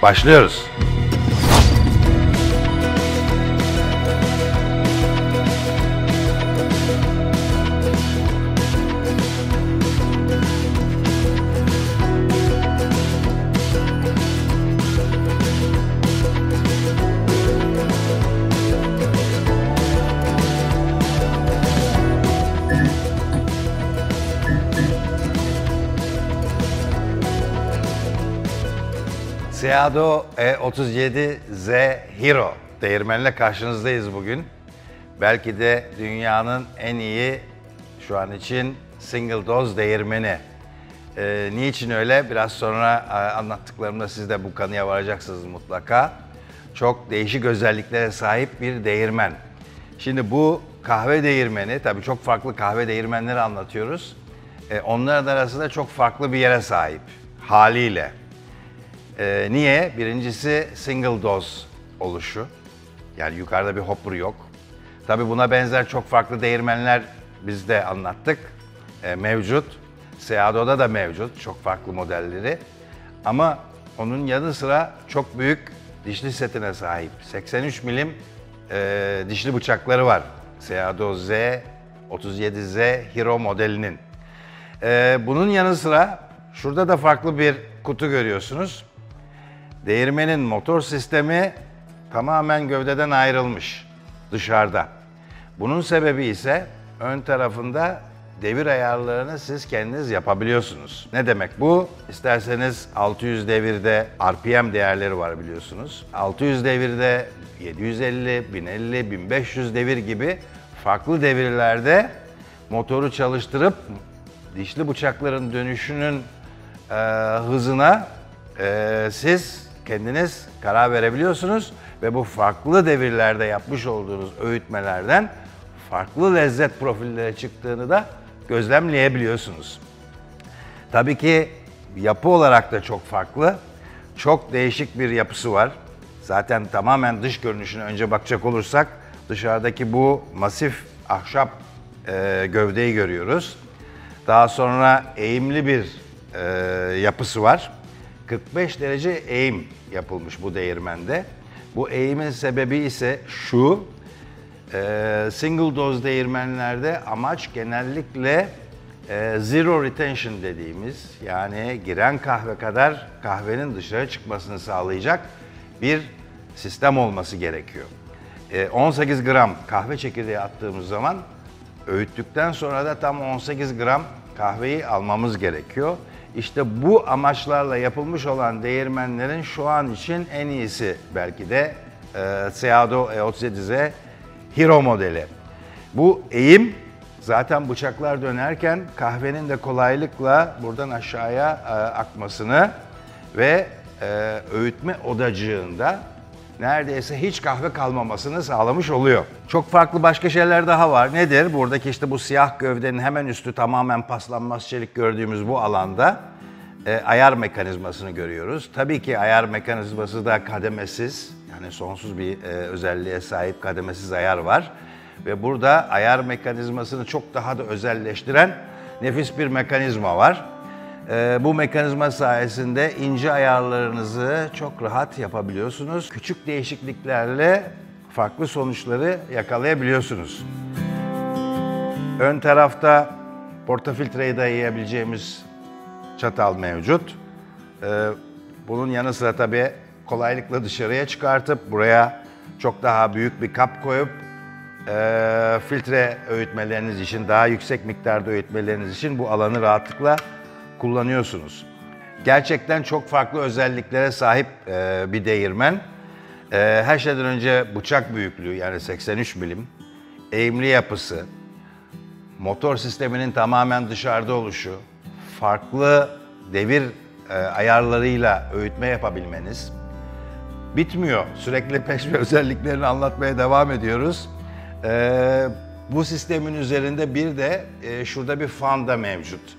Başlıyoruz. Seado E37Z Hero değirmenle karşınızdayız bugün. Belki de dünyanın en iyi şu an için single dose değirmeni. Niçin öyle? Biraz sonra anlattıklarımda siz de bu kanıya varacaksınız mutlaka. Çok değişik özelliklere sahip bir değirmen. Şimdi bu kahve değirmeni, tabii çok farklı kahve değirmenleri anlatıyoruz. Onların arasında çok farklı bir yere sahip haliyle. Niye? Birincisi single dose oluşu. Yani yukarıda bir hopper yok. Tabii buna benzer çok farklı değirmenler biz de anlattık. Mevcut. Seado'da da mevcut çok farklı modelleri. Ama onun yanı sıra çok büyük dişli setine sahip. 83 milim dişli bıçakları var. Seado Z37Z Hero modelinin. Bunun yanı sıra şurada da farklı bir kutu görüyorsunuz. Değirmenin motor sistemi tamamen gövdeden ayrılmış dışarıda. Bunun sebebi ise ön tarafında devir ayarlarını siz kendiniz yapabiliyorsunuz. Ne demek bu? İsterseniz 600 devirde RPM değerleri var biliyorsunuz. 600 devirde 750, 1050, 1500 devir gibi farklı devirlerde motoru çalıştırıp dişli bıçakların dönüşünün hızına siz kendiniz karar verebiliyorsunuz ve bu farklı devirlerde yapmış olduğunuz öğütmelerden farklı lezzet profilleri çıktığını da gözlemleyebiliyorsunuz. Tabii ki yapı olarak da çok farklı, çok değişik bir yapısı var. Zaten tamamen dış görünüşüne önce bakacak olursak dışarıdaki bu masif ahşap gövdeyi görüyoruz. Daha sonra eğimli bir yapısı var. 45 derece eğim yapılmış bu değirmende. Bu eğimin sebebi ise şu, single dose değirmenlerde amaç genellikle zero retention dediğimiz, yani giren kahve kadar kahvenin dışarı çıkmasını sağlayacak bir sistem olması gerekiyor. 18 gram kahve çekirdeği attığımız zaman öğüttükten sonra da tam 18 gram kahveyi almamız gerekiyor. İşte bu amaçlarla yapılmış olan değirmenlerin şu an için en iyisi belki de Seado E37Z Hero modeli. Bu eğim zaten bıçaklar dönerken kahvenin de kolaylıkla buradan aşağıya akmasını ve öğütme odacığında neredeyse hiç kahve kalmamasını sağlamış oluyor. Çok farklı başka şeyler daha var. Nedir? Buradaki işte bu siyah gövdenin hemen üstü tamamen paslanmaz çelik gördüğümüz bu alanda ayar mekanizmasını görüyoruz. Tabii ki ayar mekanizması da kademesiz, yani sonsuz bir özelliğe sahip kademesiz ayar var. Ve burada ayar mekanizmasını çok daha da özelleştiren nefis bir mekanizma var. Bu mekanizma sayesinde ince ayarlarınızı çok rahat yapabiliyorsunuz. Küçük değişikliklerle farklı sonuçları yakalayabiliyorsunuz. Ön tarafta portafiltreyi dayayabileceğimiz çatal mevcut. Bunun yanı sıra tabii kolaylıkla dışarıya çıkartıp buraya çok daha büyük bir kap koyup filtre öğütmeleriniz için, daha yüksek miktarda öğütmeleriniz için bu alanı rahatlıkla kullanıyorsunuz. Gerçekten çok farklı özelliklere sahip bir değirmen. Her şeyden önce bıçak büyüklüğü, yani 83 milim, eğimli yapısı, motor sisteminin tamamen dışarıda oluşu, farklı devir ayarlarıyla öğütme yapabilmeniz bitmiyor. Sürekli peş ve özelliklerini anlatmaya devam ediyoruz. Bu sistemin üzerinde bir de şurada bir fan da mevcut.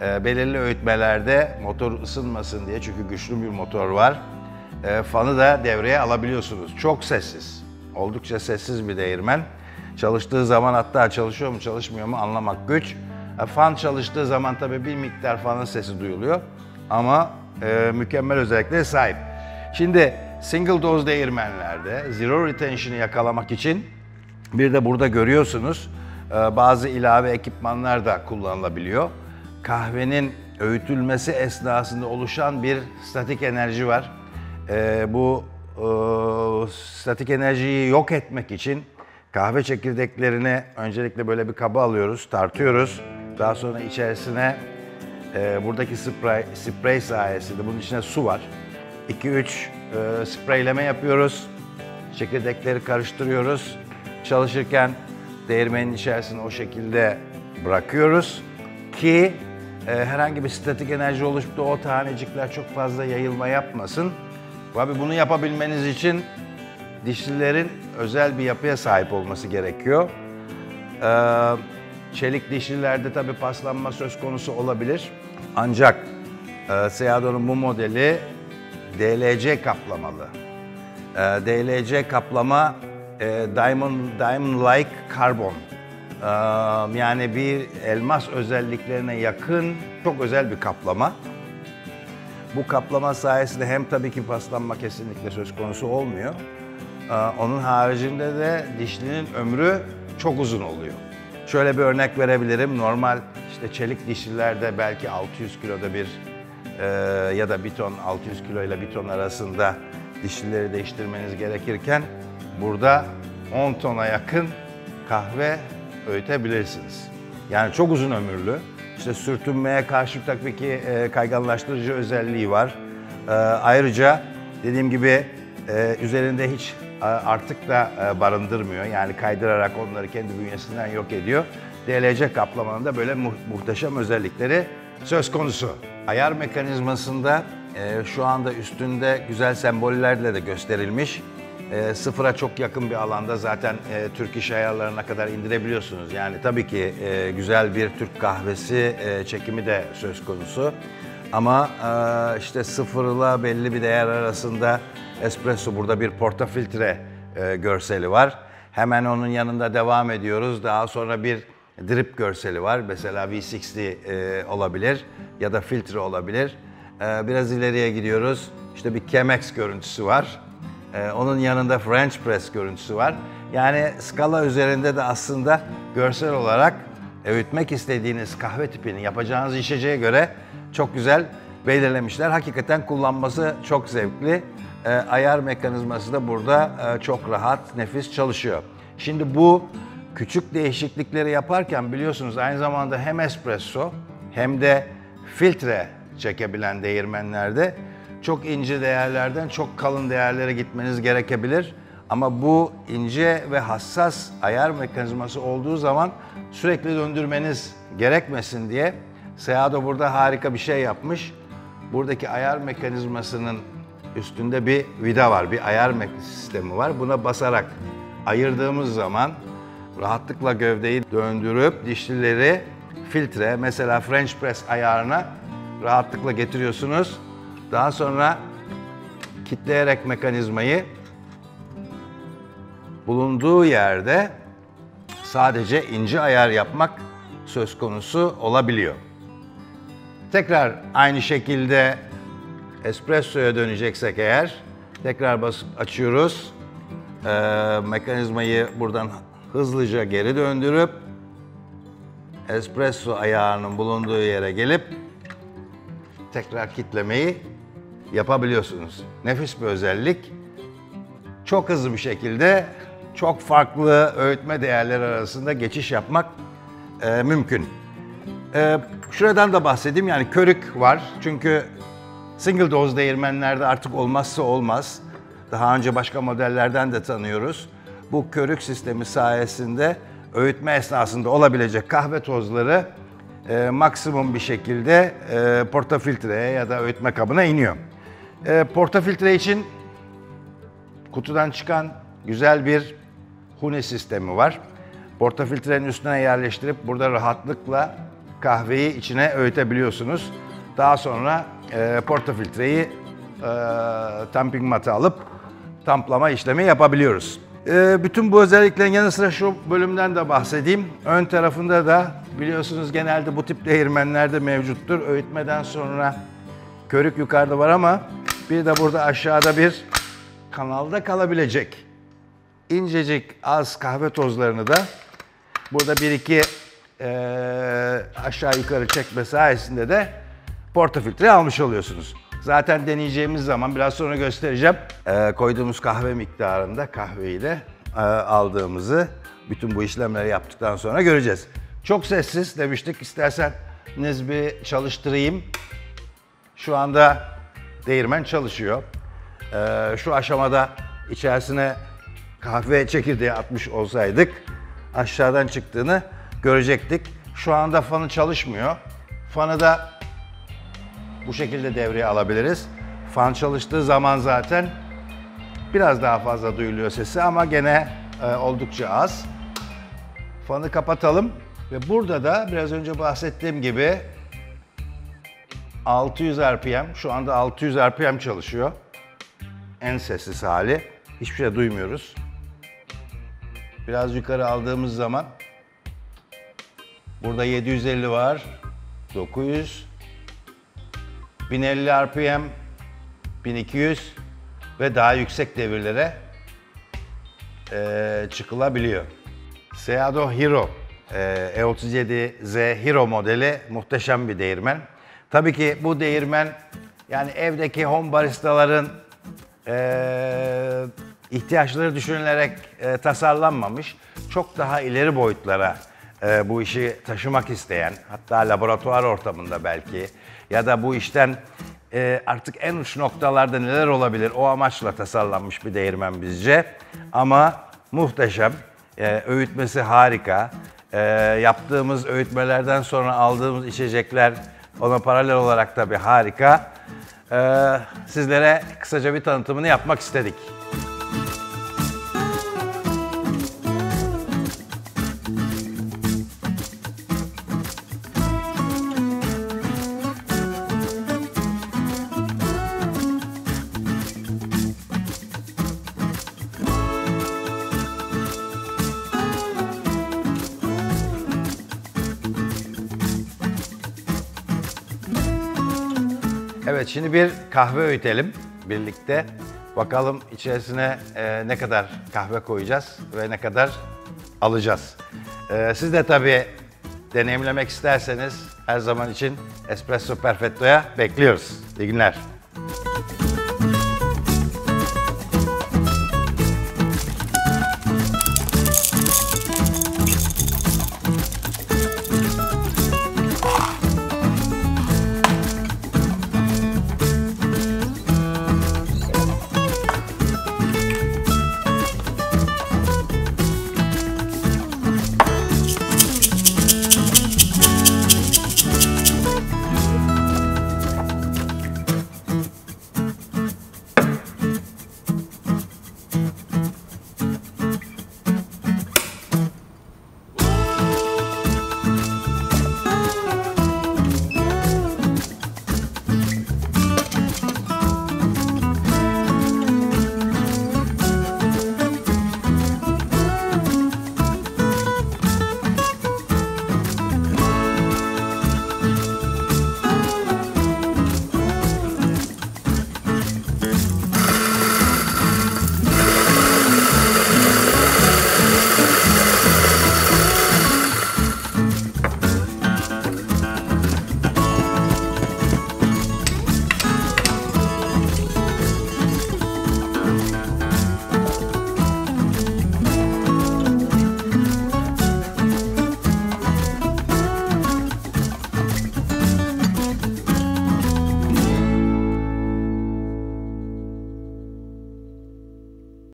Belirli öğütmelerde motor ısınmasın diye, çünkü güçlü bir motor var. Fanı da devreye alabiliyorsunuz. Çok sessiz. Oldukça sessiz bir değirmen. Çalıştığı zaman, hatta çalışıyor mu çalışmıyor mu anlamak güç. Fan çalıştığı zaman tabii bir miktar fanın sesi duyuluyor. Ama mükemmel özelliklere sahip. Şimdi single dose değirmenlerde zero retention'ı yakalamak için bir de burada görüyorsunuz bazı ilave ekipmanlar da kullanılabiliyor. Kahvenin öğütülmesi esnasında oluşan bir statik enerji var. Bu statik enerjiyi yok etmek için kahve çekirdeklerini öncelikle böyle bir kaba alıyoruz, tartıyoruz. Daha sonra içerisine buradaki sprey sayesinde bunun içine su var. 2-3 spreyleme yapıyoruz. Çekirdekleri karıştırıyoruz. Çalışırken değirmenin içerisine o şekilde bırakıyoruz ki herhangi bir statik enerji oluşup da o tanecikler çok fazla yayılma yapmasın. Tabii bunu yapabilmeniz için dişlilerin özel bir yapıya sahip olması gerekiyor. Çelik dişlilerde tabii paslanma söz konusu olabilir. Ancak Seado'nun bu modeli DLC kaplamalı. DLC kaplama diamond-like carbon. Yani bir elmas özelliklerine yakın çok özel bir kaplama. Bu kaplama sayesinde hem tabii ki paslanma kesinlikle söz konusu olmuyor. Onun haricinde de dişlinin ömrü çok uzun oluyor. Şöyle bir örnek verebilirim. Normal işte çelik dişlilerde belki 600 kiloda bir ya da bir ton 600 kilo ile bir ton arasında dişlileri değiştirmeniz gerekirken burada 10 tona yakın kahve öğütebilirsiniz. Yani çok uzun ömürlü. İşte sürtünmeye karşı tabii ki kayganlaştırıcı özelliği var. Ayrıca dediğim gibi üzerinde hiç artık da barındırmıyor. Yani kaydırarak onları kendi bünyesinden yok ediyor. DLC kaplamanın da böyle muhteşem özellikleri söz konusu. Ayar mekanizmasında şu anda üstünde güzel sembollerle de gösterilmiş. Sıfıra çok yakın bir alanda zaten Türk iş ayarlarına kadar indirebiliyorsunuz. Yani tabii ki güzel bir Türk kahvesi çekimi de söz konusu. Ama işte sıfırla belli bir değer arasında espresso, burada bir portafiltre görseli var. Hemen onun yanında devam ediyoruz. Daha sonra bir drip görseli var. Mesela V60 olabilir ya da filtre olabilir. Biraz ileriye gididiyoruz. İşte bir Chemex görüntüsü var. Onun yanında French press görüntüsü var. Yani skala üzerinde de aslında görsel olarak öğütmek istediğiniz kahve tipini yapacağınız içeceğe göre çok güzel belirlemişler. Hakikaten kullanması çok zevkli. Ayar mekanizması da burada çok rahat, nefis çalışıyor. Şimdi bu küçük değişiklikleri yaparken biliyorsunuz aynı zamanda hem espresso hem de filtre çekebilen değirmenlerde çok ince değerlerden çok kalın değerlere gitmeniz gerekebilir. Ama bu ince ve hassas ayar mekanizması olduğu zaman sürekli döndürmeniz gerekmesin diye Seado burada harika bir şey yapmış. Buradaki ayar mekanizmasının üstünde bir vida var, bir ayar sistemi var. Buna basarak ayırdığımız zaman rahatlıkla gövdeyi döndürüp dişlileri filtre, mesela French press ayarına rahatlıkla getiriyorsunuz. Daha sonra kitleyerek mekanizmayı bulunduğu yerde sadece ince ayar yapmak söz konusu olabiliyor. Tekrar aynı şekilde espressoya döneceksek eğer tekrar basıp açıyoruz. Mekanizmayı buradan hızlıca geri döndürüp espresso ayarının bulunduğu yere gelip tekrar kitlemeyi yapabiliyorsunuz. Nefis bir özellik. Çok hızlı bir şekilde çok farklı öğütme değerleri arasında geçiş yapmak mümkün. Şuradan da bahsedeyim, yani körük var. Çünkü single dose değirmenlerde artık olmazsa olmaz. Daha önce başka modellerden de tanıyoruz. Bu körük sistemi sayesinde öğütme esnasında olabilecek kahve tozları maksimum bir şekilde portafiltreye ya da öğütme kabına iniyor. Portafiltre için kutudan çıkan güzel bir hune sistemi var. Portafiltrenin üstüne yerleştirip burada rahatlıkla kahveyi içine öğütebiliyorsunuz. Daha sonra portafiltreyi tamping mata alıp tamplama işlemi yapabiliyoruz. Bütün bu özelliklerin yanı sıra şu bölümden de bahsedeyim. Ön tarafında da biliyorsunuz genelde bu tip değirmenlerde mevcuttur. Öğütmeden sonra körük yukarıda var ama bir de burada aşağıda bir kanalda kalabilecek incecik az kahve tozlarını da burada bir iki aşağı yukarı çekme sayesinde de portafiltre almış oluyorsunuz. Zaten deneyeceğimiz zaman biraz sonra göstereceğim. Koyduğumuz kahve miktarında kahveyi de aldığımızı bütün bu işlemleri yaptıktan sonra göreceğiz. Çok sessiz demiştik. İsterseniz bir çalıştırayım. Şu anda değirmen çalışıyor. Şu aşamada içerisine kahve çekirdeği atmış olsaydık aşağıdan çıktığını görecektik. Şu anda fanı çalışmıyor. Fanı da bu şekilde devreye alabiliriz. Fan çalıştığı zaman zaten biraz daha fazla duyuluyor sesi ama gene oldukça az. Fanı kapatalım ve burada da biraz önce bahsettiğim gibi 600 RPM, şu anda 600 RPM çalışıyor. En sessiz hali. Hiçbir şey duymuyoruz. Biraz yukarı aldığımız zaman burada 750 var, 900, 1050 RPM, 1200 ve daha yüksek devirlere çıkılabiliyor. Seado Hero E37Z Hero modeli muhteşem bir değirmen. Tabii ki bu değirmen yani evdeki home baristaların ihtiyaçları düşünülerek tasarlanmamış. Çok daha ileri boyutlara bu işi taşımak isteyen, hatta laboratuvar ortamında belki ya da bu işten artık en uç noktalarda neler olabilir o amaçla tasarlanmış bir değirmen bizce. Ama muhteşem, öğütmesi harika. Yaptığımız öğütmelerden sonra aldığımız içecekler ona paralel olarak tabii harika. Sizlere kısaca bir tanıtımını yapmak istedik. Evet, şimdi bir kahve öğütelim birlikte. Bakalım içerisine ne kadar kahve koyacağız ve ne kadar alacağız. Siz de tabii deneyimlemek isterseniz her zaman için Espresso Perfetto'ya bekliyoruz. İyi günler.